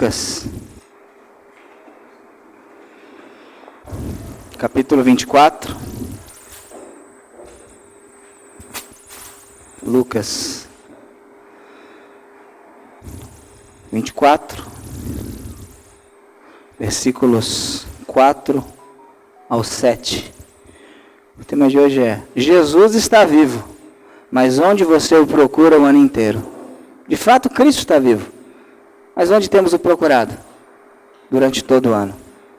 Lucas, capítulo 24. Lucas 24, versículos 4 ao 7. O tema de hoje é: Jesus está vivo, mas onde você o procura o ano inteiro? De fato, Cristo está vivo. Mas onde temos o procurado durante todo o ano?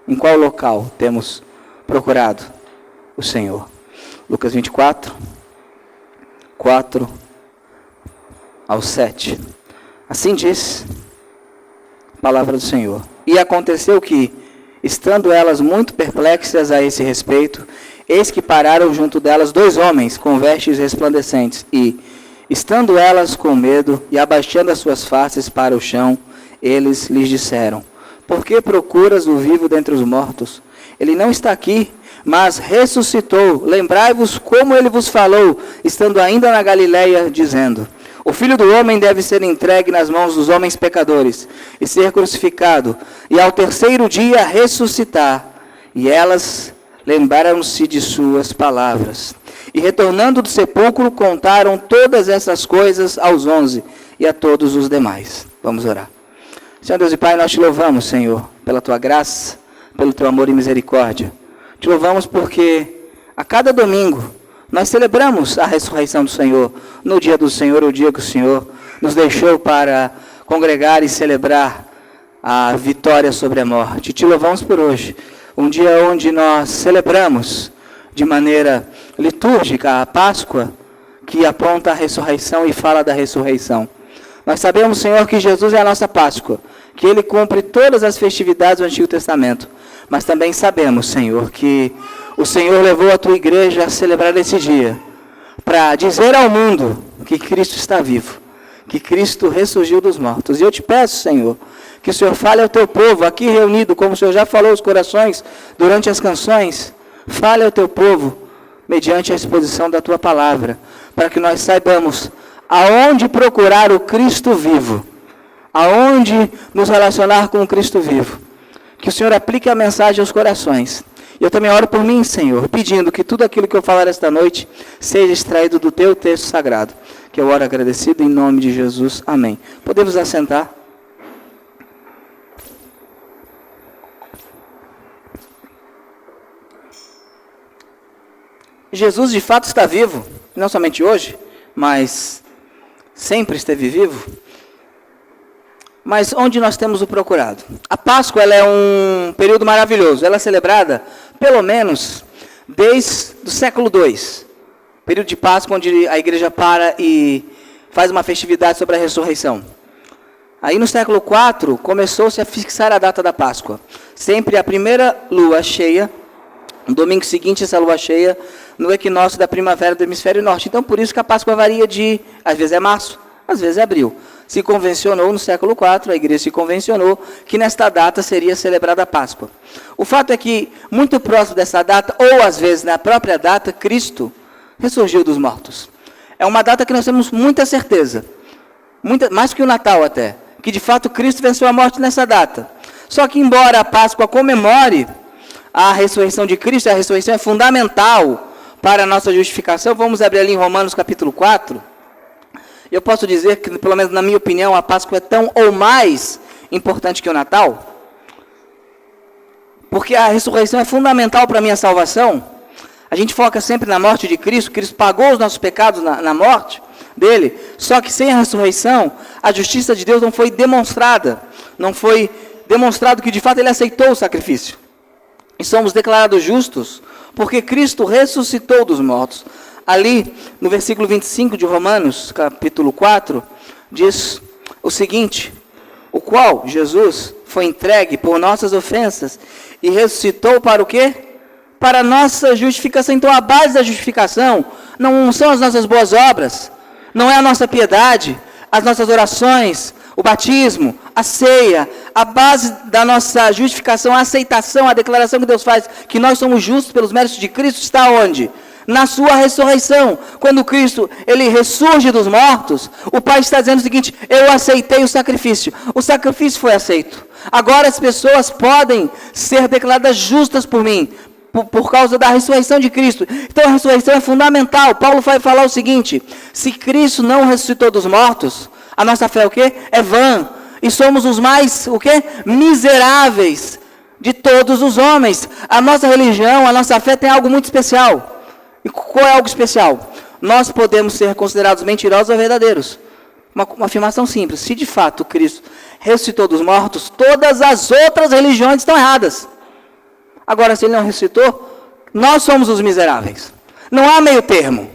Em qual local temos procurado o Senhor? Lucas 24, 4 ao 7. Assim diz a palavra do Senhor. E aconteceu que, estando elas muito perplexas a esse respeito, eis que pararam junto delas 2 homens com vestes resplandecentes, e, estando elas com medo e abaixando as suas faces para o chão, eles lhes disseram: por que procuras o vivo dentre os mortos? Ele não está aqui, mas ressuscitou. Lembrai-vos como ele vos falou, estando ainda na Galileia, dizendo: o Filho do Homem deve ser entregue nas mãos dos homens pecadores, e ser crucificado, e ao terceiro dia ressuscitar. E elas lembraram-se de suas palavras. E retornando do sepulcro, contaram todas essas coisas aos 11 e a todos os demais. Vamos orar. Senhor Deus e Pai, nós te louvamos, Senhor, pela tua graça, pelo teu amor e misericórdia. Te louvamos porque a cada domingo nós celebramos a ressurreição do Senhor. No dia do Senhor, o dia que o Senhor nos deixou para congregar e celebrar a vitória sobre a morte. Te louvamos por hoje, um dia onde nós celebramos de maneira litúrgica a Páscoa, que aponta a ressurreição e fala da ressurreição. Nós sabemos, Senhor, que Jesus é a nossa Páscoa, que Ele cumpre todas as festividades do Antigo Testamento. Mas também sabemos, Senhor, que o Senhor levou a Tua igreja a celebrar esse dia, para dizer ao mundo que Cristo está vivo, que Cristo ressurgiu dos mortos. E eu te peço, Senhor, que o Senhor fale ao Teu povo aqui reunido, como o Senhor já falou aos corações durante as canções. Fale ao Teu povo, mediante a exposição da Tua palavra, para que nós saibamos aonde procurar o Cristo vivo, aonde nos relacionar com o Cristo vivo. Que o Senhor aplique a mensagem aos corações. E eu também oro por mim, Senhor, pedindo que tudo aquilo que eu falar esta noite seja extraído do Teu texto sagrado. Que eu oro agradecido em nome de Jesus. Amém. Podemos assentar? Jesus de fato está vivo, não somente hoje, mas sempre esteve vivo. Mas onde nós temos o procurado? A Páscoa ela é um período maravilhoso. Ela é celebrada, pelo menos, desde o século II. Período de Páscoa, onde a igreja para e faz uma festividade sobre a ressurreição. Aí no século IV, começou-se a fixar a data da Páscoa. Sempre a primeira lua cheia, no domingo seguinte, essa lua cheia, no equinócio da primavera do hemisfério norte. Então, por isso que a Páscoa varia de, às vezes é março, às vezes é abril. Se convencionou no século IV, a igreja se convencionou que nesta data seria celebrada a Páscoa. O fato é que, muito próximo dessa data, ou às vezes na própria data, Cristo ressurgiu dos mortos. É uma data que nós temos muita certeza, mais que o Natal até, que de fato Cristo venceu a morte nessa data. Só que embora a Páscoa comemore a ressurreição de Cristo, a ressurreição é fundamental para a nossa justificação. Vamos abrir ali em Romanos capítulo 4. Eu posso dizer que, pelo menos na minha opinião, a Páscoa é tão ou mais importante que o Natal, porque a ressurreição é fundamental para a minha salvação. A gente foca sempre na morte de Cristo. Cristo pagou os nossos pecados na morte dele, só que sem a ressurreição, a justiça de Deus não foi demonstrada, não foi demonstrado que de fato ele aceitou o sacrifício. E somos declarados justos, porque Cristo ressuscitou dos mortos. Ali, no versículo 25 de Romanos, capítulo 4, diz o seguinte: o qual, Jesus, foi entregue por nossas ofensas e ressuscitou para o quê? Para a nossa justificação. Então, a base da justificação não são as nossas boas obras, não é a nossa piedade, as nossas orações, o batismo, a ceia. A base da nossa justificação, a aceitação, a declaração que Deus faz, que nós somos justos pelos méritos de Cristo, está onde? Na sua ressurreição. Quando Cristo, ele ressurge dos mortos, o Pai está dizendo o seguinte: eu aceitei o sacrifício foi aceito. Agora as pessoas podem ser declaradas justas por mim, por causa da ressurreição de Cristo. Então a ressurreição é fundamental. Paulo vai falar o seguinte: se Cristo não ressuscitou dos mortos, a nossa fé é o quê? É vã. E somos os mais, o quê? Miseráveis de todos os homens. A nossa religião, a nossa fé tem algo muito especial. E qual é algo especial? Nós podemos ser considerados mentirosos ou verdadeiros. Uma afirmação simples: se de fato Cristo ressuscitou dos mortos, todas as outras religiões estão erradas. Agora, se ele não ressuscitou, nós somos os miseráveis. Não há meio termo.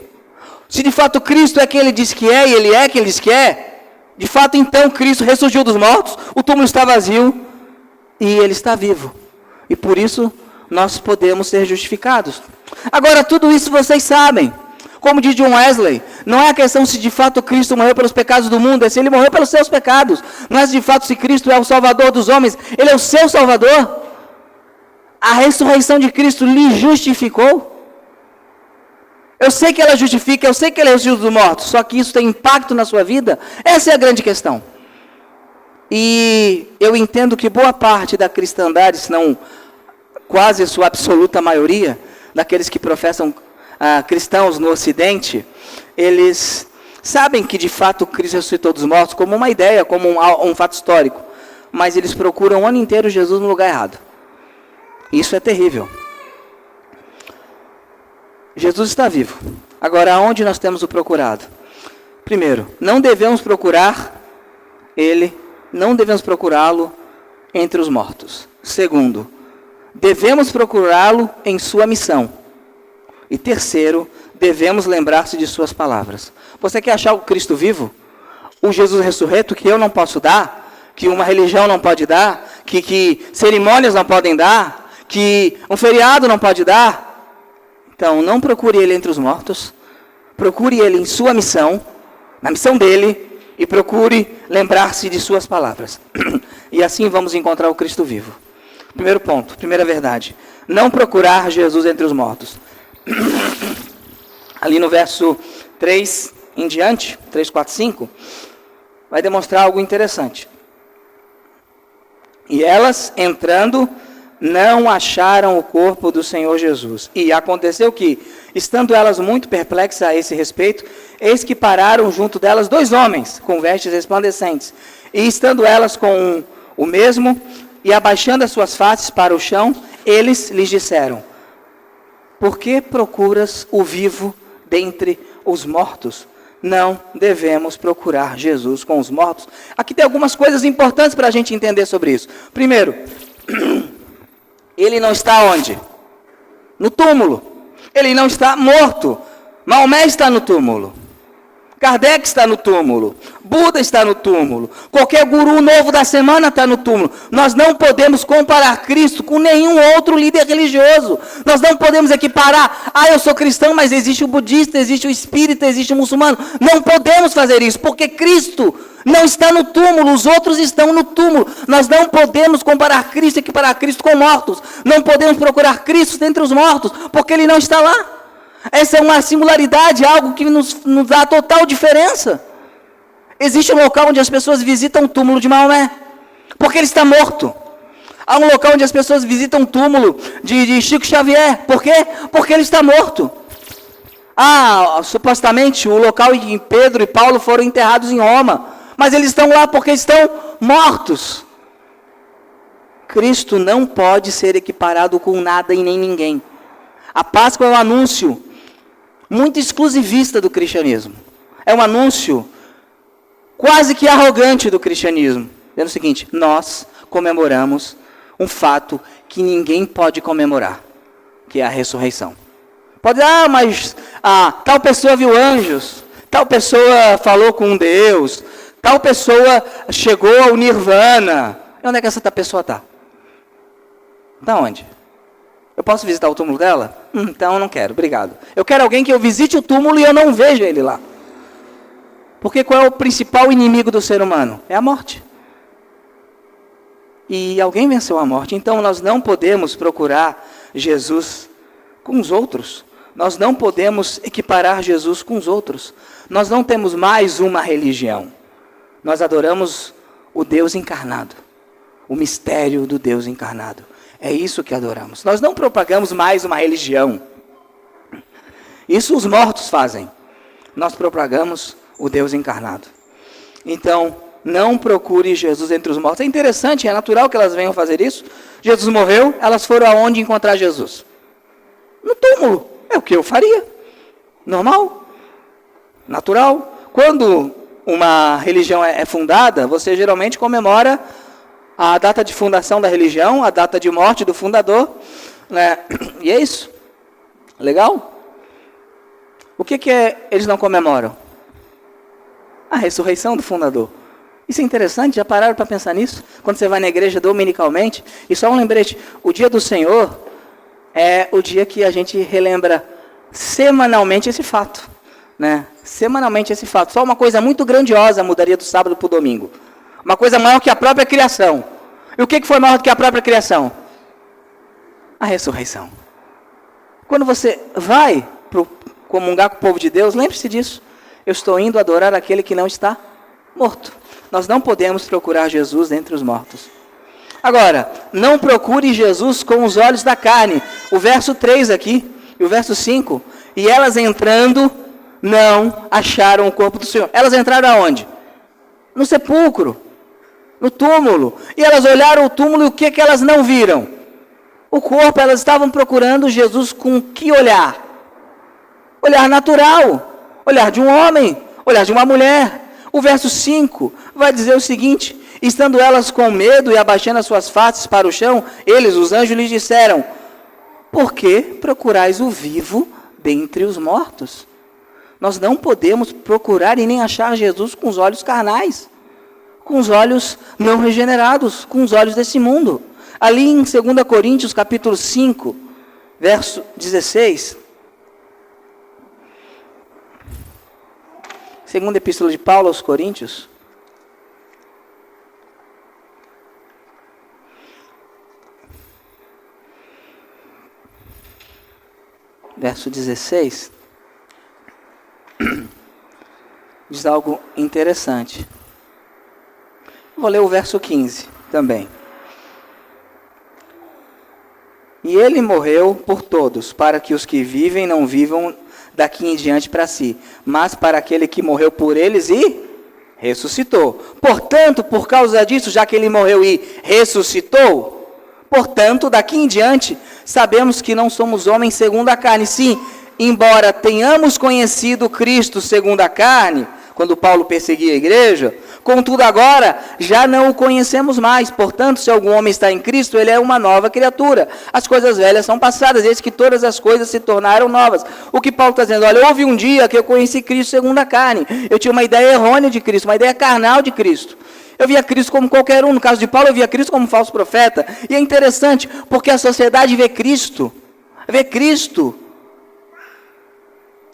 Se de fato Cristo é quem ele diz que é, e ele é quem ele diz que é, de fato então Cristo ressurgiu dos mortos, o túmulo está vazio e ele está vivo. E por isso nós podemos ser justificados. Agora, tudo isso vocês sabem. Como diz John Wesley, não é a questão se de fato Cristo morreu pelos pecados do mundo, é se ele morreu pelos seus pecados. Não é se de fato se Cristo é o Salvador dos homens, ele é o seu Salvador. A ressurreição de Cristo lhe justificou. Eu sei que ela justifica, eu sei que ele ressuscitou dos mortos, só que isso tem impacto na sua vida? Essa é a grande questão. E eu entendo que boa parte da cristandade, se não quase a sua absoluta maioria, daqueles que professam cristãos no Ocidente, eles sabem que de fato Cristo ressuscitou dos mortos como uma ideia, como um fato histórico, mas eles procuram o ano inteiro Jesus no lugar errado. Isso é terrível. Jesus está vivo. Agora, aonde nós temos o procurado? Primeiro, não devemos procurar ele, não devemos procurá-lo entre os mortos. Segundo, devemos procurá-lo em sua missão. E terceiro, devemos lembrar-se de suas palavras. Você quer achar o Cristo vivo? O Jesus ressurreto que eu não posso dar? Que uma religião não pode dar? Que cerimônias não podem dar? Que um feriado não pode dar? Então, não procure ele entre os mortos. Procure ele em sua missão, na missão dele, e procure lembrar-se de suas palavras. E assim vamos encontrar o Cristo vivo. Primeiro ponto, primeira verdade. Não procurar Jesus entre os mortos. Ali no verso 3 em diante, 3, 4, 5, vai demonstrar algo interessante. E elas, entrando, não acharam o corpo do Senhor Jesus. E aconteceu que, estando elas muito perplexas a esse respeito, eis que pararam junto delas 2 homens, com vestes resplandecentes. E estando elas com o mesmo, e abaixando as suas faces para o chão, eles lhes disseram: por que procuras o vivo dentre os mortos? Não devemos procurar Jesus com os mortos. Aqui tem algumas coisas importantes para a gente entender sobre isso. Primeiro, ele não está onde? No túmulo. Ele não está morto. Maomé está no túmulo. Kardec está no túmulo. Buda está no túmulo. Qualquer guru novo da semana está no túmulo. Nós não podemos comparar Cristo com nenhum outro líder religioso. Nós não podemos equiparar. Eu sou cristão, mas existe o budista, existe o espírita, existe o muçulmano. Não podemos fazer isso, porque Cristo não está no túmulo, os outros estão no túmulo. Nós não podemos comparar Cristo, equiparar Cristo com mortos. Não podemos procurar Cristo dentre os mortos, porque ele não está lá. Essa é uma singularidade, algo que nos dá total diferença. Existe um local onde as pessoas visitam o túmulo de Maomé, porque ele está morto. Há um local onde as pessoas visitam o túmulo de Chico Xavier, por quê? Porque ele está morto. Supostamente o local em que Pedro e Paulo foram enterrados em Roma, mas eles estão lá porque estão mortos. Cristo não pode ser equiparado com nada e nem ninguém. A Páscoa é um anúncio muito exclusivista do cristianismo. É um anúncio quase que arrogante do cristianismo. Dizendo o seguinte: nós comemoramos um fato que ninguém pode comemorar, que é a ressurreição. Pode dizer, mas tal pessoa viu anjos, tal pessoa falou com Deus, tal pessoa chegou ao nirvana. E onde é que essa pessoa está? Está onde? Eu posso visitar o túmulo dela? Então eu não quero, obrigado. Eu quero alguém que eu visite o túmulo e eu não veja ele lá. Porque qual é o principal inimigo do ser humano? É a morte. E alguém venceu a morte. Então nós não podemos procurar Jesus com os outros. Nós não podemos equiparar Jesus com os outros. Nós não temos mais uma religião. Nós adoramos o Deus encarnado. o mistério do Deus encarnado. É isso que adoramos. Nós não propagamos mais uma religião. Isso os mortos fazem. Nós propagamos o Deus encarnado. Então, não procure Jesus entre os mortos. É interessante, é natural que elas venham fazer isso. Jesus morreu, elas foram aonde encontrar Jesus? No túmulo. É o que eu faria. Normal. Natural. Quando uma religião é fundada, você geralmente comemora a data de fundação da religião, a data de morte do fundador, né? E é isso. Legal? O que eles não comemoram? A ressurreição do fundador. Isso é interessante, já pararam para pensar nisso? Quando você vai na igreja dominicalmente, e só um lembrete, o dia do Senhor é o dia que a gente relembra semanalmente esse fato. Né? Semanalmente esse fato. Só uma coisa muito grandiosa mudaria do sábado para o domingo. Uma coisa maior que a própria criação. E o que foi maior do que a própria criação? A ressurreição. Quando você vai comungar com o povo de Deus, lembre-se disso. Eu estou indo adorar aquele que não está morto. Nós não podemos procurar Jesus entre os mortos. Agora, não procure Jesus com os olhos da carne. O verso 3 aqui, e o verso 5. E elas entrando, não acharam o corpo do Senhor. Elas entraram aonde? No sepulcro, no túmulo. E elas olharam o túmulo e o que elas não viram? O corpo. Elas estavam procurando Jesus com que olhar? Olhar natural, olhar de um homem, olhar de uma mulher. O verso 5 vai dizer o seguinte: estando elas com medo e abaixando as suas faces para o chão, eles, os anjos, lhes disseram: por que procurais o vivo dentre os mortos? Nós não podemos procurar e nem achar Jesus com os olhos carnais, com os olhos não regenerados, com os olhos desse mundo. Ali em 2 Coríntios capítulo 5, verso 16, segunda epístola de Paulo aos Coríntios, verso 16, diz algo interessante. Vou ler o verso 15 também. E ele morreu por todos, para que os que vivem não vivam daqui em diante para si, mas para aquele que morreu por eles e ressuscitou. Portanto, por causa disso, já que ele morreu e ressuscitou, portanto, daqui em diante, sabemos que não somos homens segundo a carne. Sim, embora tenhamos conhecido Cristo segundo a carne, quando Paulo perseguia a igreja, contudo agora já não o conhecemos mais. Portanto, se algum homem está em Cristo, ele é uma nova criatura. As coisas velhas são passadas, eis que todas as coisas se tornaram novas. O que Paulo está dizendo? Olha, houve um dia que eu conheci Cristo segundo a carne. Eu tinha uma ideia errônea de Cristo, uma ideia carnal de Cristo. Eu via Cristo como qualquer um. No caso de Paulo, eu via Cristo como um falso profeta. E é interessante, porque a sociedade vê Cristo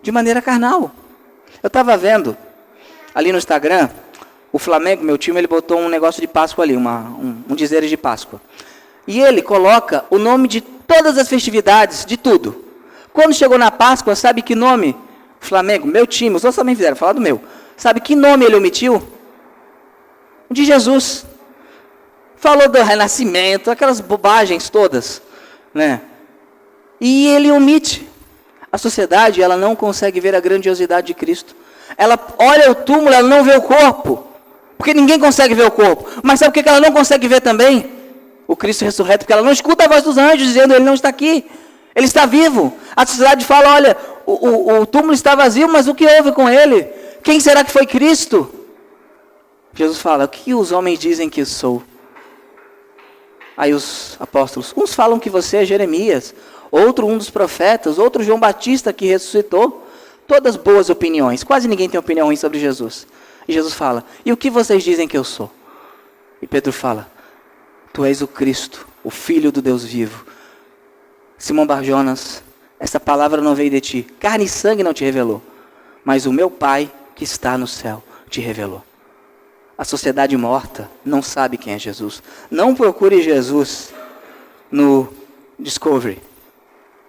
de maneira carnal. Eu estava vendo ali no Instagram, o Flamengo, meu time, ele botou um negócio de Páscoa ali, um dizeres de Páscoa. E ele coloca o nome de todas as festividades, de tudo. Quando chegou na Páscoa, sabe que nome? Flamengo, meu time, os outros também fizeram, falar do meu. Sabe que nome ele omitiu? De Jesus. Falou do renascimento, aquelas bobagens todas, né? E ele omite. A sociedade, ela não consegue ver a grandiosidade de Cristo. Ela olha o túmulo, ela não vê o corpo. Porque ninguém consegue ver o corpo. Mas sabe o que ela não consegue ver também? O Cristo ressurreto. Porque ela não escuta a voz dos anjos dizendo: ele não está aqui. Ele está vivo. A sociedade fala: olha, o túmulo está vazio, mas o que houve com ele? Quem será que foi Cristo? Jesus fala: o que os homens dizem que eu sou? Aí os apóstolos: uns falam que você é Jeremias, outro um dos profetas, outro João Batista que ressuscitou. Todas boas opiniões. Quase ninguém tem opinião ruim sobre Jesus. E Jesus fala: e o que vocês dizem que eu sou? E Pedro fala: tu és o Cristo, o Filho do Deus vivo. Simão Barjonas, essa palavra não veio de ti. Carne e sangue não te revelou, mas o meu Pai que está no céu te revelou. A sociedade morta não sabe quem é Jesus. Não procure Jesus no Discovery,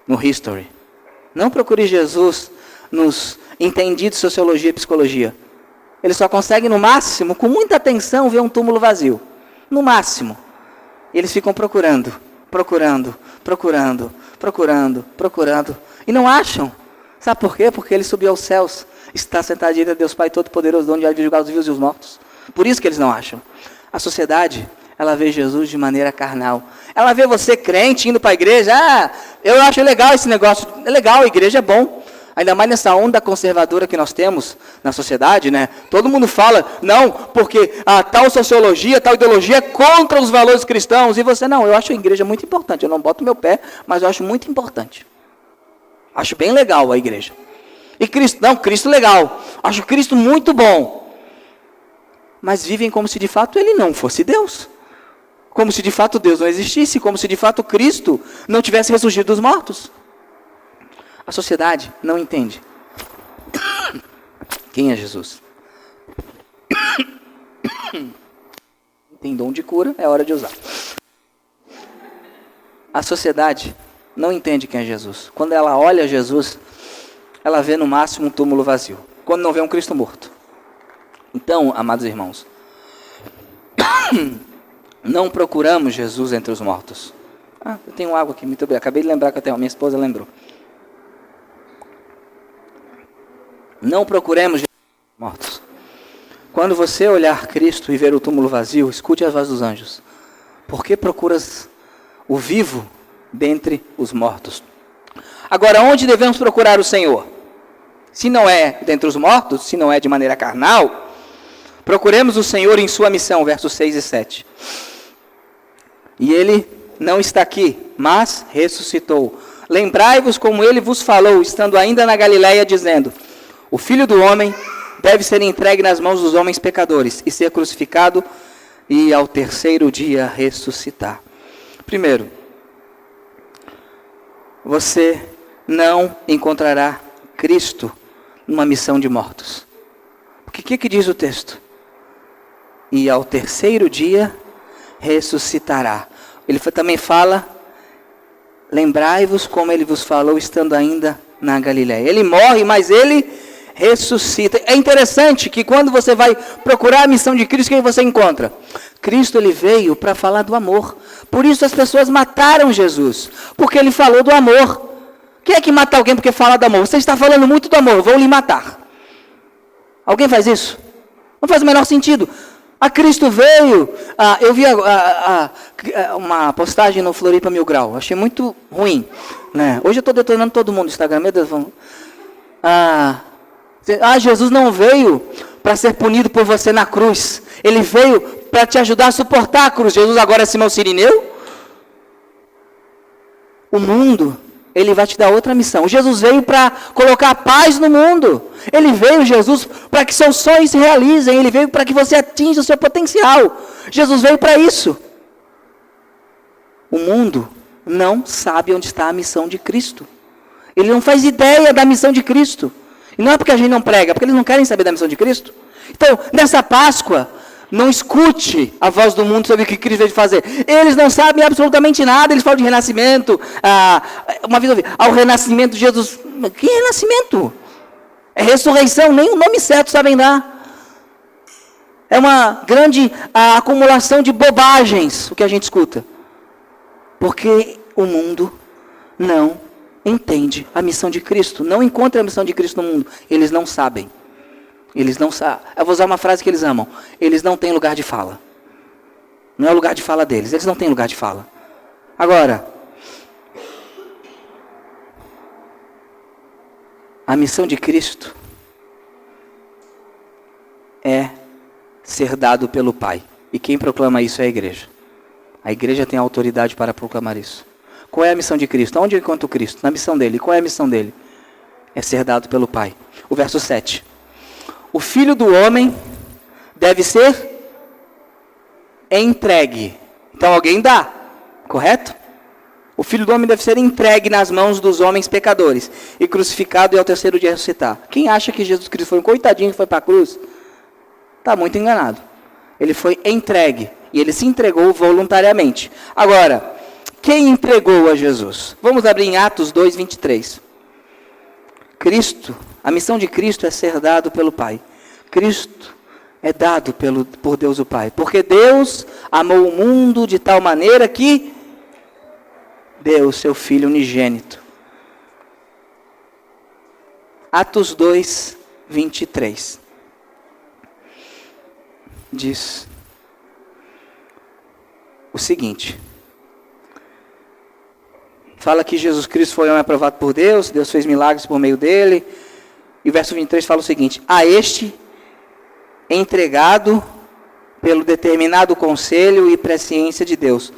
no History. Não procure Jesus nos entendidos de sociologia e psicologia. Ele só consegue, no máximo, com muita atenção, ver um túmulo vazio. No máximo. Eles ficam procurando, e não acham. Sabe por quê? Porque ele subiu aos céus, está sentado à direita de Deus Pai Todo-Poderoso, de onde há de julgar os vivos e os mortos. Por isso que eles não acham. A sociedade, ela vê Jesus de maneira carnal. Ela vê você crente, indo para a igreja. Eu acho legal esse negócio. É legal, a igreja é bom. Ainda mais nessa onda conservadora que nós temos na sociedade, né? Todo mundo fala, não, porque a tal sociologia, tal ideologia é contra os valores cristãos. E você, não, eu acho a igreja muito importante. Eu não boto meu pé, mas eu acho muito importante. Acho bem legal a igreja. E Cristo, não, Cristo legal. Acho Cristo muito bom. Mas vivem como se de fato ele não fosse Deus. Como se de fato Deus não existisse. Como se de fato Cristo não tivesse ressurgido dos mortos. A sociedade não entende quem é Jesus. Tem dom de cura, é hora de usar. A sociedade não entende quem é Jesus. Quando ela olha Jesus, ela vê no máximo um túmulo vazio. Quando não vê um Cristo morto. Então, amados irmãos, não procuramos Jesus entre os mortos. Eu tenho água aqui, muito bem. Acabei de lembrar que eu tenho, minha esposa lembrou. Não procuremos Jesus entre os mortos. Quando você olhar Cristo e ver o túmulo vazio, escute a voz dos anjos. Por que procuras o vivo dentre os mortos? Agora, onde devemos procurar o Senhor? Se não é dentre os mortos, se não é de maneira carnal, procuremos o Senhor em sua missão, versos 6 e 7. E ele não está aqui, mas ressuscitou. Lembrai-vos como ele vos falou, estando ainda na Galileia, dizendo: o Filho do Homem deve ser entregue nas mãos dos homens pecadores, e ser crucificado, e ao terceiro dia ressuscitar. Primeiro, você não encontrará Cristo numa missão de mortos. O que diz o texto? E ao terceiro dia ressuscitará. Ele também fala, lembrai-vos como ele vos falou, estando ainda na Galileia. Ele morre, mas ele ressuscita. É interessante que quando você vai procurar a missão de Cristo, quem você encontra? Cristo, ele veio para falar do amor. Por isso as pessoas mataram Jesus, porque ele falou do amor. Quem é que mata alguém porque fala do amor? Você está falando muito do amor, vou lhe matar. Alguém faz isso? Não faz o menor sentido. A Cristo veio. Eu vi uma postagem no Floripa Mil Grau. Achei muito ruim. Né? Hoje eu estou detonando todo mundo no Instagram. Meu Deus, Jesus não veio para ser punido por você na cruz. Ele veio para te ajudar a suportar a cruz. Jesus agora é Simão Sirineu? O mundo, ele vai te dar outra missão. Jesus veio para colocar paz no mundo. Ele veio, Jesus, para que seus sonhos se realizem. Ele veio para que você atinja o seu potencial. Jesus veio para isso. O mundo não sabe onde está a missão de Cristo. Ele não faz ideia da missão de Cristo. E não é porque a gente não prega, é porque eles não querem saber da missão de Cristo. Então, nessa Páscoa, não escute a voz do mundo sobre o que Cristo veio fazer. Eles não sabem absolutamente nada. Eles falam de renascimento. Uma vez eu ouvi, ao renascimento de Jesus. Que renascimento? É ressurreição, nem o nome certo sabem dar. É uma grande acumulação de bobagens o que a gente escuta. Porque o mundo não entende a missão de Cristo. Não encontra a missão de Cristo no mundo. Eles não sabem. Eles não sabem. Eu vou usar uma frase que eles amam. Eles não têm lugar de fala. Não é o lugar de fala deles. Eles não têm lugar de fala. Agora, a missão de Cristo é ser dado pelo Pai. E quem proclama isso é a igreja. A igreja tem autoridade para proclamar isso. Qual é a missão de Cristo? Onde eu encontro Cristo? Na missão dele. Qual é a missão dele? É ser dado pelo Pai. O verso 7. O Filho do Homem deve ser entregue. Então alguém dá, correto? O Filho do Homem deve ser entregue nas mãos dos homens pecadores e crucificado e ao terceiro dia ressuscitar. Quem acha que Jesus Cristo foi um coitadinho que foi para a cruz, está muito enganado. Ele foi entregue e ele se entregou voluntariamente. Agora, quem entregou a Jesus? Vamos abrir em Atos 2, 23. Cristo, a missão de Cristo é ser dado pelo Pai. Cristo é dado por Deus o Pai. Porque Deus amou o mundo de tal maneira que deu o seu Filho unigênito. Atos 2, 23. Diz o seguinte. Fala que Jesus Cristo foi homem aprovado por Deus, Deus fez milagres por meio dele. E o verso 23 fala o seguinte: a este entregado pelo determinado conselho e presciência de Deus,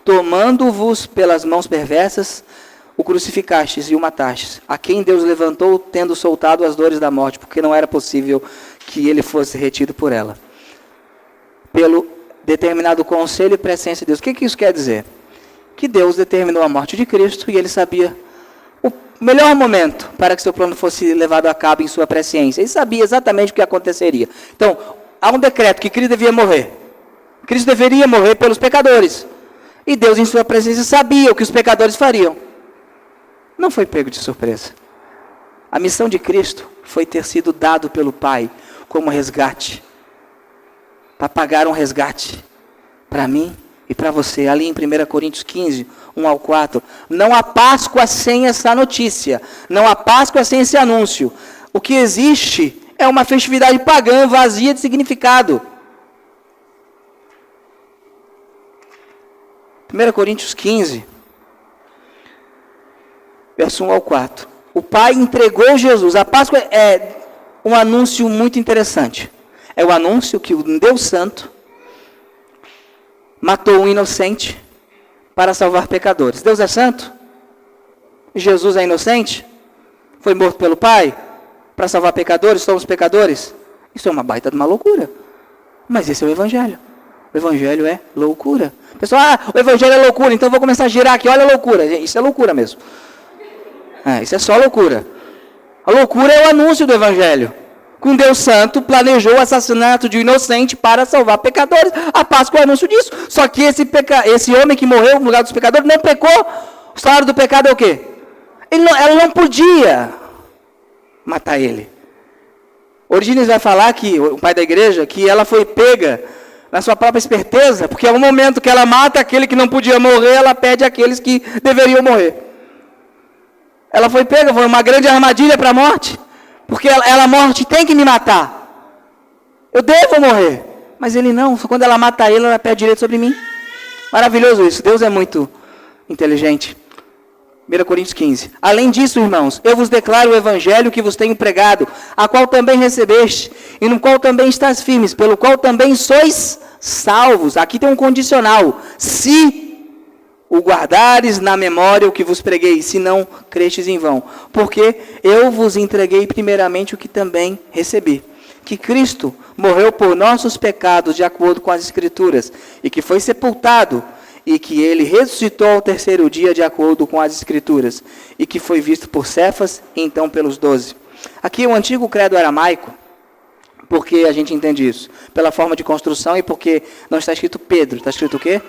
tomando-vos pelas mãos perversas, o crucificastes e o matastes, a quem Deus levantou, tendo soltado as dores da morte, porque não era possível que ele fosse retido por ela. Pelo determinado conselho e presciência de Deus. O que isso quer dizer? Que Deus determinou a morte de Cristo e ele sabia o melhor momento para que seu plano fosse levado a cabo em sua presciência. Ele sabia exatamente o que aconteceria. Então, há um decreto que Cristo devia morrer. Cristo deveria morrer pelos pecadores. E Deus, em sua presença, sabia o que os pecadores fariam. Não foi pego de surpresa. A missão de Cristo foi ter sido dado pelo Pai como resgate. Para pagar um resgate para mim e para você. Ali em 1 Coríntios 15, 1 ao 4. Não há Páscoa sem essa notícia. Não há Páscoa sem esse anúncio. O que existe é uma festividade pagã, vazia de significado. 1 Coríntios 15, verso 1 ao 4. O Pai entregou Jesus. A Páscoa é um anúncio muito interessante. É o anúncio que um Deus Santo matou um inocente para salvar pecadores. Deus é santo? Jesus é inocente? Foi morto pelo Pai para salvar pecadores? Somos pecadores? Isso é uma baita de uma loucura. Mas esse é o Evangelho. O Evangelho é loucura. Pessoal, o Evangelho é loucura, então eu vou começar a girar aqui. Olha a loucura. Isso é loucura mesmo. Isso é só loucura. A loucura é o anúncio do Evangelho. Que um Deus Santo planejou o assassinato de um inocente para salvar pecadores. A Páscoa é o anúncio disso. Só que esse homem que morreu no lugar dos pecadores não pecou. O salário do pecado é o quê? Ela não podia matar ele. Origenes vai falar, que o pai da igreja, que ela foi pega na sua própria esperteza, porque ao momento que ela mata aquele que não podia morrer, ela pede aqueles que deveriam morrer. Ela foi pega, foi uma grande armadilha para a morte. Porque a morte tem que me matar. Eu devo morrer. Mas ele não. Quando ela mata ele, ela perde direito sobre mim. Maravilhoso isso. Deus é muito inteligente. 1 Coríntios 15. Além disso, irmãos, eu vos declaro o evangelho que vos tenho pregado, a qual também recebeste, e no qual também estás firmes, pelo qual também sois salvos. Aqui tem um condicional. Se o guardares na memória o que vos preguei, se não crestes em vão. Porque eu vos entreguei primeiramente o que também recebi. Que Cristo morreu por nossos pecados de acordo com as Escrituras, e que foi sepultado, e que ele ressuscitou ao terceiro dia de acordo com as Escrituras, e que foi visto por Cefas e então pelos 12. Aqui o antigo credo aramaico, porque a gente entende isso? Pela forma de construção e porque não está escrito Pedro, está escrito o quê?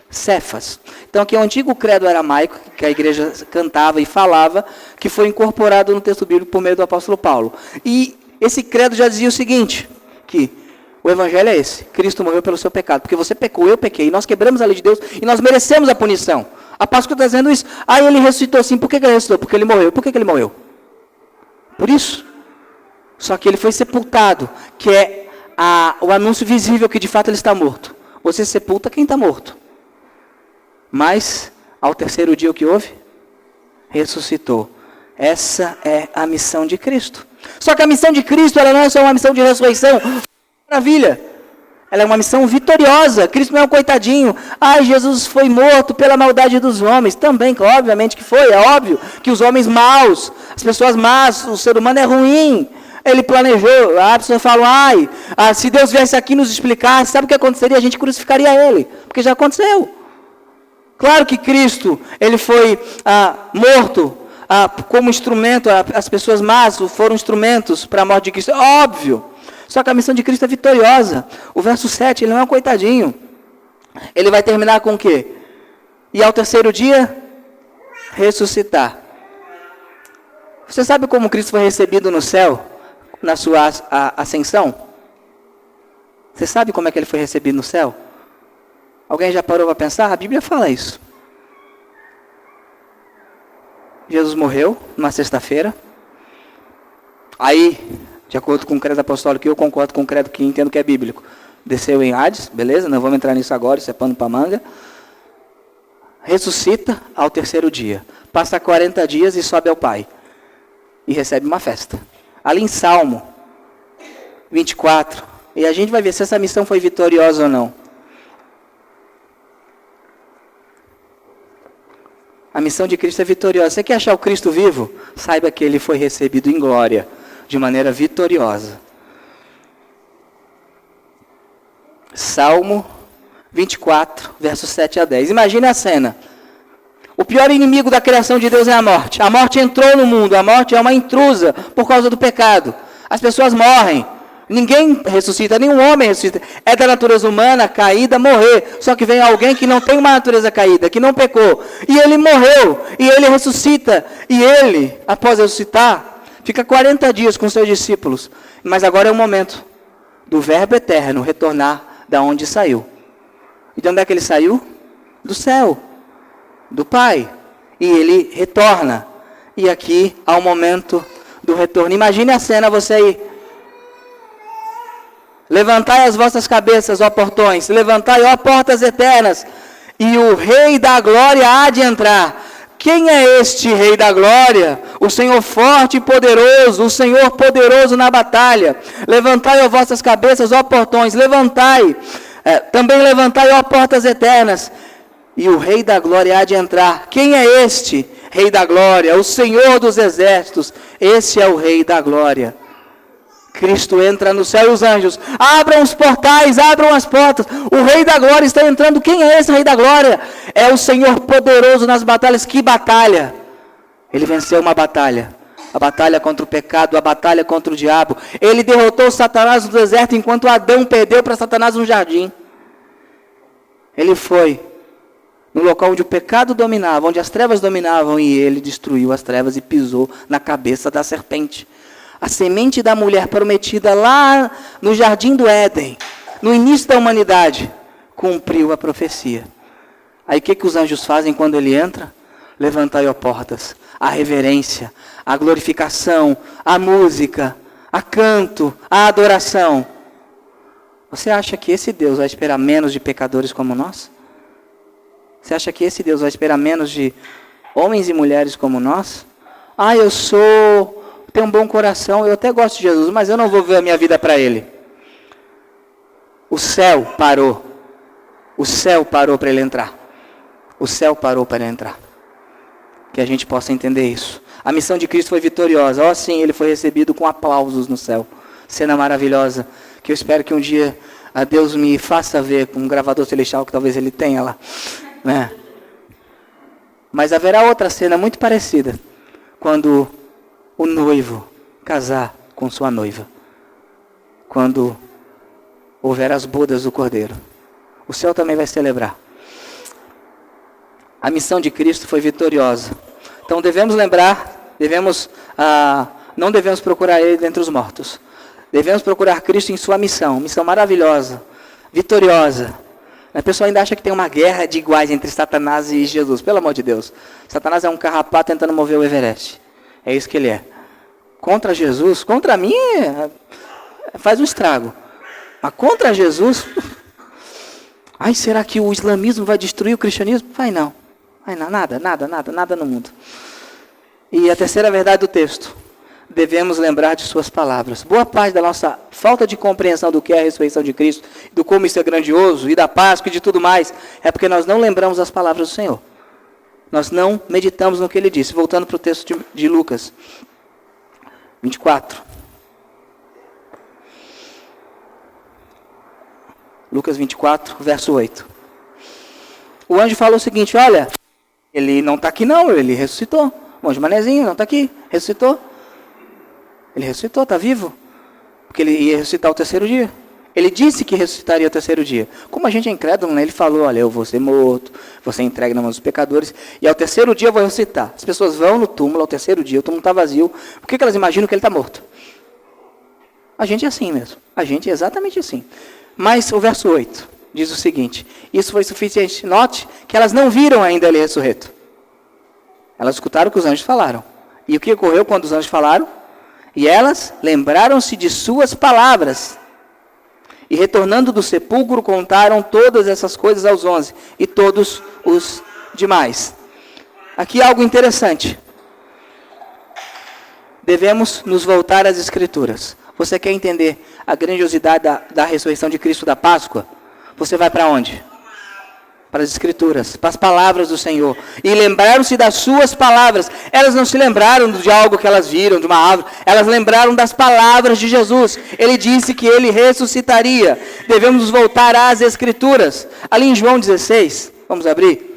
Cefas. Então aqui é o antigo credo aramaico que a igreja cantava e falava, que foi incorporado no texto bíblico por meio do apóstolo Paulo. E esse credo já dizia o seguinte, que o evangelho é esse: Cristo morreu pelo seu pecado, porque você pecou, eu pequei, nós quebramos a lei de Deus e nós merecemos a punição. A Páscoa está dizendo isso. Aí ele ressuscitou assim. Por que ele ressuscitou? Porque ele morreu. Por que ele morreu? Por isso. Só que ele foi sepultado, que é o anúncio visível que de fato ele está morto. Você sepulta quem está morto. Mas, ao terceiro dia o que houve? Ressuscitou. Essa é a missão de Cristo. Só que a missão de Cristo, ela não é só uma missão de ressurreição. Maravilha. Ela é uma missão vitoriosa. Cristo não é um coitadinho. Jesus foi morto pela maldade dos homens. Também, obviamente que foi. É óbvio que os homens maus, as pessoas más, o ser humano é ruim. Ele planejou. A pessoa fala, se Deus viesse aqui nos explicar, sabe o que aconteceria? A gente crucificaria ele. Porque já aconteceu. Claro que Cristo, ele foi morto como instrumento, as pessoas más foram instrumentos para a morte de Cristo, é óbvio. Só que a missão de Cristo é vitoriosa. O verso 7, ele não é um coitadinho. Ele vai terminar com o quê? E ao terceiro dia, ressuscitar. Você sabe como Cristo foi recebido no céu, na sua ascensão? Você sabe como é que ele foi recebido no céu? Alguém já parou para pensar? A Bíblia fala isso. Jesus morreu numa sexta-feira. Aí, de acordo com o credo apostólico, eu concordo com o credo que entendo que é bíblico. Desceu em Hades, beleza? Não vamos entrar nisso agora, isso é pano para manga. Ressuscita ao terceiro dia. Passa 40 dias e sobe ao Pai. E recebe uma festa. Ali em Salmo 24. E a gente vai ver se essa missão foi vitoriosa ou não. A missão de Cristo é vitoriosa. Você quer achar o Cristo vivo? Saiba que ele foi recebido em glória, de maneira vitoriosa. Salmo 24, versos 7 a 10. Imagine a cena. O pior inimigo da criação de Deus é a morte. A morte entrou no mundo. A morte é uma intrusa por causa do pecado. As pessoas morrem. Ninguém ressuscita, nenhum homem ressuscita. É da natureza humana, caída, morrer. Só que vem alguém que não tem uma natureza caída, que não pecou. E ele morreu, e ele ressuscita. E ele, após ressuscitar, fica 40 dias com seus discípulos. Mas agora é o momento do Verbo eterno retornar da onde saiu. E de onde é que ele saiu? Do céu, do Pai. E ele retorna. E aqui há o momento do retorno. Imagine a cena, você aí. Levantai as vossas cabeças, ó portões, levantai, ó portas eternas, e o Rei da Glória há de entrar. Quem é este Rei da Glória? O Senhor forte e poderoso, o Senhor poderoso na batalha. Levantai as vossas cabeças, ó portões, levantai, também levantai, ó portas eternas, e o Rei da Glória há de entrar. Quem é este Rei da Glória? O Senhor dos exércitos, esse é o Rei da Glória. Cristo entra no céu e os anjos, abram os portais, abram as portas, o Rei da Glória está entrando. Quem é esse Rei da Glória? É o Senhor poderoso nas batalhas. Que batalha? Ele venceu uma batalha, a batalha contra o pecado, a batalha contra o diabo. Ele derrotou Satanás no deserto, enquanto Adão perdeu para Satanás no jardim. Ele foi no local onde o pecado dominava, onde as trevas dominavam, e ele destruiu as trevas e pisou na cabeça da serpente. A semente da mulher prometida lá no jardim do Éden, no início da humanidade, cumpriu a profecia. Aí o que os anjos fazem quando ele entra? Levantai, ó portas, a reverência, a glorificação, a música, a canto, a adoração. Você acha que esse Deus vai esperar menos de pecadores como nós? Você acha que esse Deus vai esperar menos de homens e mulheres como nós? Tenho um bom coração, eu até gosto de Jesus, mas eu não vou ver a minha vida para Ele. O céu parou. O céu parou para Ele entrar. O céu parou para Ele entrar. Que a gente possa entender isso. A missão de Cristo foi vitoriosa. Sim, Ele foi recebido com aplausos no céu. Cena maravilhosa, que eu espero que um dia a Deus me faça ver com um gravador celestial que talvez Ele tenha lá. Né? Mas haverá outra cena muito parecida, quando o noivo casar com sua noiva. Quando houver as bodas do Cordeiro. O céu também vai celebrar. A missão de Cristo foi vitoriosa. Então devemos lembrar, não devemos procurar Ele dentre os mortos. Devemos procurar Cristo em sua missão. Missão maravilhosa, vitoriosa. A pessoa ainda acha que tem uma guerra de iguais entre Satanás e Jesus. Pelo amor de Deus. Satanás é um carrapato tentando mover o Everest. É isso que ele é. Contra Jesus, contra mim, faz um estrago. Mas contra Jesus, será que o islamismo vai destruir o cristianismo? Vai não, nada no mundo. E a terceira verdade do texto, devemos lembrar de suas palavras. Boa parte da nossa falta de compreensão do que é a ressurreição de Cristo, do como isso é grandioso, e da Páscoa e de tudo mais, é porque nós não lembramos as palavras do Senhor. Nós não meditamos no que Ele disse. Voltando para o texto de Lucas 24. Lucas 24, verso 8. O anjo falou o seguinte: olha, ele não está aqui não, ele ressuscitou. O anjo manezinho não está aqui, ressuscitou. Ele ressuscitou, está vivo. Porque ele ia ressuscitar o terceiro dia. Ele disse que ressuscitaria o terceiro dia. Como a gente é incrédulo, né? Ele falou, olha, eu vou ser morto, vou ser entregue nas mãos dos pecadores, e ao terceiro dia eu vou ressuscitar. As pessoas vão no túmulo ao terceiro dia, o túmulo está vazio. Por que elas imaginam que ele está morto? A gente é assim mesmo. A gente é exatamente assim. Mas o verso 8 diz o seguinte: isso foi suficiente. Note que elas não viram ainda ele ressurreto. Elas escutaram o que os anjos falaram. E o que ocorreu quando os anjos falaram? E elas lembraram-se de suas palavras. E retornando do sepulcro, contaram todas essas coisas aos 11 e todos os demais. Aqui algo interessante. Devemos nos voltar às Escrituras. Você quer entender a grandiosidade da ressurreição de Cristo da Páscoa? Você vai para onde? Para as Escrituras, para as palavras do Senhor. E lembraram-se das suas palavras. Elas não se lembraram de algo que elas viram, de uma árvore. Elas lembraram das palavras de Jesus. Ele disse que ele ressuscitaria. Devemos nos voltar às Escrituras. Ali em João 16, vamos abrir.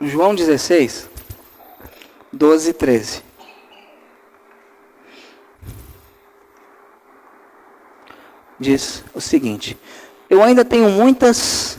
João 16, 12 e 13. Diz o seguinte: eu ainda tenho muitas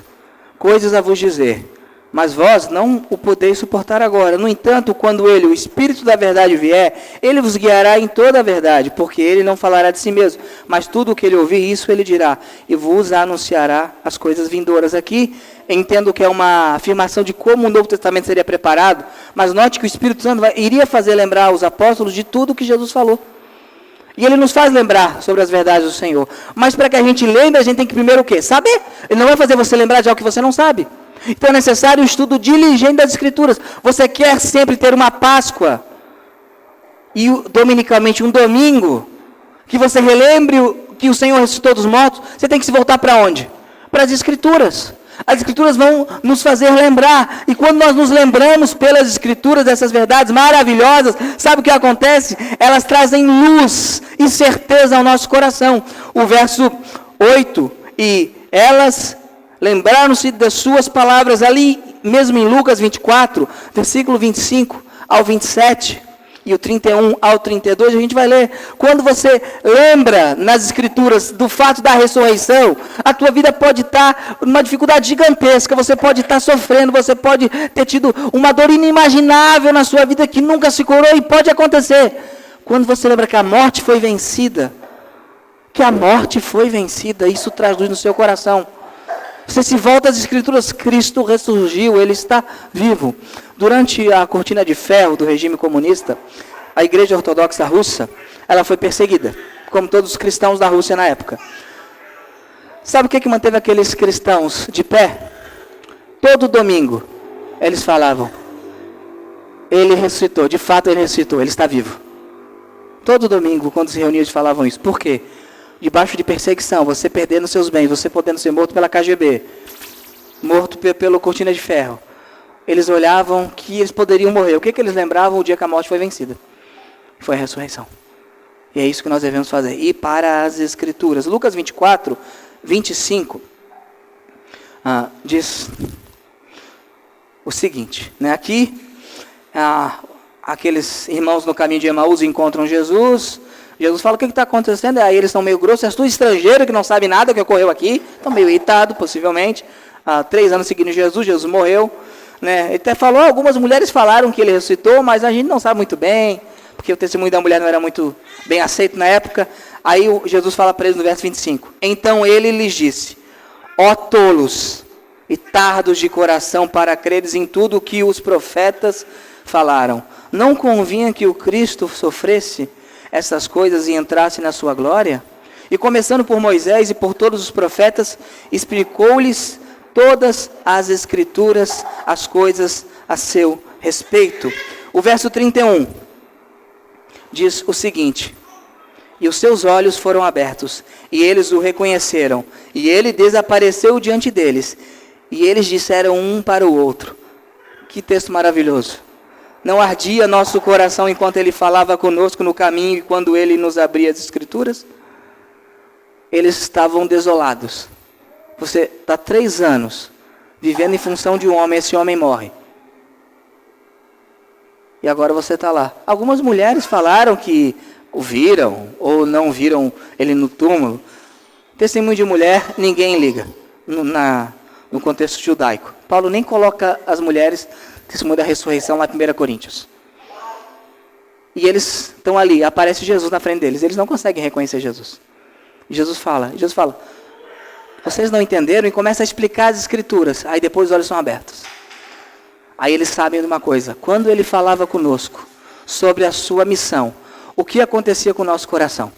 coisas a vos dizer, mas vós não o podeis suportar agora. No entanto, quando ele, o Espírito da verdade, vier, ele vos guiará em toda a verdade, porque ele não falará de si mesmo, mas tudo o que ele ouvir, isso ele dirá, e vos anunciará as coisas vindouras. Aqui, entendo que é uma afirmação de como o Novo Testamento seria preparado, mas note que o Espírito Santo iria fazer lembrar os apóstolos de tudo que Jesus falou. E ele nos faz lembrar sobre as verdades do Senhor. Mas para que a gente lembre, a gente tem que primeiro o quê? Saber. Ele não vai fazer você lembrar de algo que você não sabe. Então é necessário um estudo diligente das Escrituras. Você quer sempre ter uma Páscoa e dominicalmente um domingo, que você relembre que o Senhor ressuscitou dos mortos, você tem que se voltar para onde? Para as Escrituras. As Escrituras vão nos fazer lembrar. E quando nós nos lembramos pelas Escrituras dessas verdades maravilhosas, sabe o que acontece? Elas trazem luz e certeza ao nosso coração. O verso 8, e elas lembraram-se das suas palavras, ali mesmo em Lucas 24, versículo 25 ao 27. E o 31 ao 32, a gente vai ler. Quando você lembra nas Escrituras do fato da ressurreição, a tua vida pode estar numa dificuldade gigantesca, você pode estar sofrendo, você pode ter tido uma dor inimaginável na sua vida que nunca se curou, e pode acontecer. Quando você lembra que a morte foi vencida, isso traz luz no seu coração. Você se volta às Escrituras, Cristo ressurgiu, Ele está vivo. Durante a cortina de ferro do regime comunista, a Igreja Ortodoxa Russa, ela foi perseguida, como todos os cristãos da Rússia na época. Sabe o que manteve aqueles cristãos de pé? Todo domingo, eles falavam: Ele ressuscitou, de fato Ele ressuscitou, Ele está vivo. Todo domingo, quando se reuniam, eles falavam isso. Por quê? Debaixo de perseguição, você perdendo seus bens, você podendo ser morto pela KGB, morto pelo cortina de ferro. Eles olhavam que eles poderiam morrer. O que eles lembravam? O dia que a morte foi vencida. Foi a ressurreição. E é isso que nós devemos fazer. Ir para as Escrituras. Lucas 24, 25, diz o seguinte, né? Aqui, aqueles irmãos no caminho de Emaús encontram Jesus. Jesus fala: o que está acontecendo? Aí eles estão meio grossos. És tu estrangeiro que não sabe nada do que ocorreu aqui? Estão meio irritados, possivelmente. 3 anos seguindo Jesus morreu. Né? Ele até falou: algumas mulheres falaram que ele ressuscitou, mas a gente não sabe muito bem, porque o testemunho da mulher não era muito bem aceito na época. Aí Jesus fala para eles no verso 25: então ele lhes disse: ó tolos e tardos de coração para creres em tudo o que os profetas falaram. Não convinha que o Cristo sofresse essas coisas e entrasse na sua glória? E começando por Moisés e por todos os profetas, explicou-lhes todas as Escrituras, as coisas a seu respeito. O verso 31 diz o seguinte: e os seus olhos foram abertos, e eles o reconheceram, e ele desapareceu diante deles, e eles disseram um para o outro. Que texto maravilhoso! Não ardia nosso coração enquanto ele falava conosco no caminho e quando ele nos abria as Escrituras? Eles estavam desolados. Você está 3 anos vivendo em função de um homem, esse homem morre. E agora você está lá. Algumas mulheres falaram que o viram ou não viram ele no túmulo. Testemunho de mulher, ninguém liga no contexto judaico. Paulo nem coloca as mulheres, testemunho da ressurreição, lá em 1 Coríntios. E eles estão ali, aparece Jesus na frente deles. Eles não conseguem reconhecer Jesus. E Jesus fala, vocês não entenderam? E começa a explicar as escrituras. Aí depois os olhos são abertos. Aí eles sabem de uma coisa. Quando ele falava conosco sobre a sua missão, o que acontecia com o nosso coração?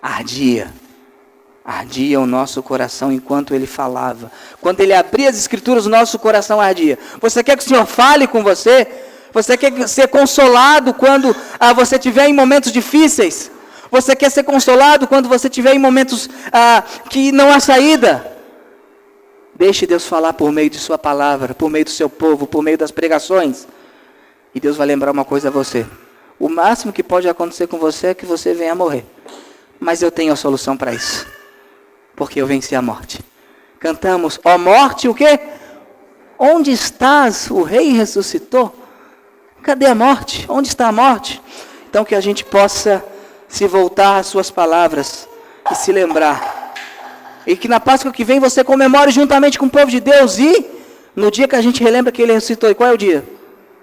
Ardia o nosso coração enquanto ele falava. Quando ele abria as escrituras, o nosso coração ardia. Você quer que o Senhor fale com você? Você quer ser consolado quando você estiver em momentos difíceis? Você quer ser consolado quando você estiver em momentos que não há saída? Deixe Deus falar por meio de sua palavra, por meio do seu povo, por meio das pregações. E Deus vai lembrar uma coisa a você. O máximo que pode acontecer com você é que você venha a morrer. Mas eu tenho a solução para isso. Porque eu venci a morte. Cantamos, ó morte, o quê? Onde estás? O rei ressuscitou. Cadê a morte? Onde está a morte? Então que a gente possa se voltar às suas palavras e se lembrar. E que na Páscoa que vem você comemore juntamente com o povo de Deus. E no dia que a gente relembra que ele ressuscitou. E qual é o dia?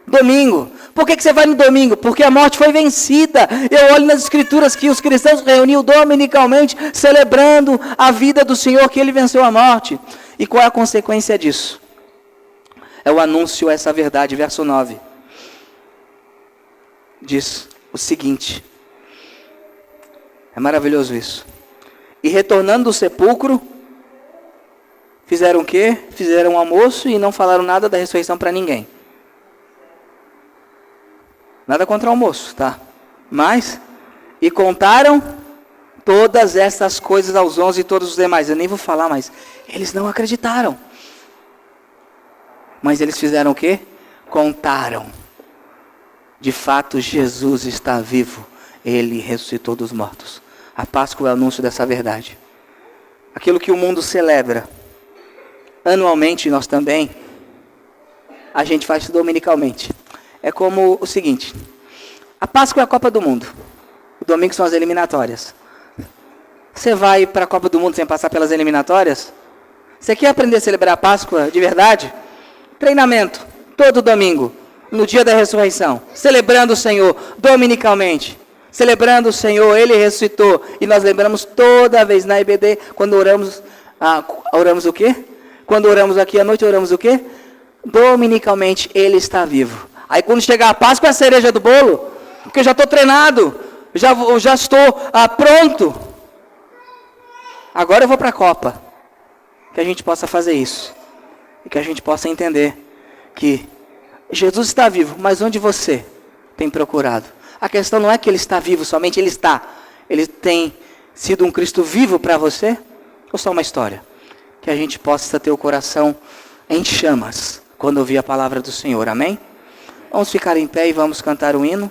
Domingo. Por que você vai no domingo? Porque a morte foi vencida. Eu olho nas escrituras que os cristãos reuniam dominicalmente, celebrando a vida do Senhor, que ele venceu a morte. E qual é a consequência disso? É o anúncio a essa verdade, verso 9. Diz o seguinte. É maravilhoso isso. E retornando do sepulcro, fizeram o quê? Fizeram um almoço e não falaram nada da ressurreição para ninguém. Nada contra o almoço, tá? Mas, e contaram todas essas coisas aos 11 e todos os demais. Eu nem vou falar, mas eles não acreditaram. Mas eles fizeram o quê? Contaram. De fato, Jesus está vivo. Ele ressuscitou dos mortos. A Páscoa é o anúncio dessa verdade. Aquilo que o mundo celebra. Anualmente, nós também. A gente faz dominicalmente. É como o seguinte. A Páscoa é a Copa do Mundo. O domingo são as eliminatórias. Você vai para a Copa do Mundo sem passar pelas eliminatórias? Você quer aprender a celebrar a Páscoa de verdade? Treinamento. Todo domingo. No dia da ressurreição. Celebrando o Senhor dominicalmente. Celebrando o Senhor, Ele ressuscitou. E nós lembramos toda vez na IBD, quando oramos, oramos o quê? Quando oramos aqui à noite, oramos o quê? Dominicalmente, Ele está vivo. Aí quando chegar a Páscoa, é a cereja do bolo. Porque eu já estou treinado, já estou pronto. Agora eu vou para a Copa. Que a gente possa fazer isso. E que a gente possa entender que Jesus está vivo, mas onde você tem procurado? A questão não é que Ele está vivo somente, Ele está. Ele tem sido um Cristo vivo para você? Ou só uma história? Que a gente possa ter o coração em chamas quando ouvir a palavra do Senhor, amém? Vamos ficar em pé e vamos cantar o hino.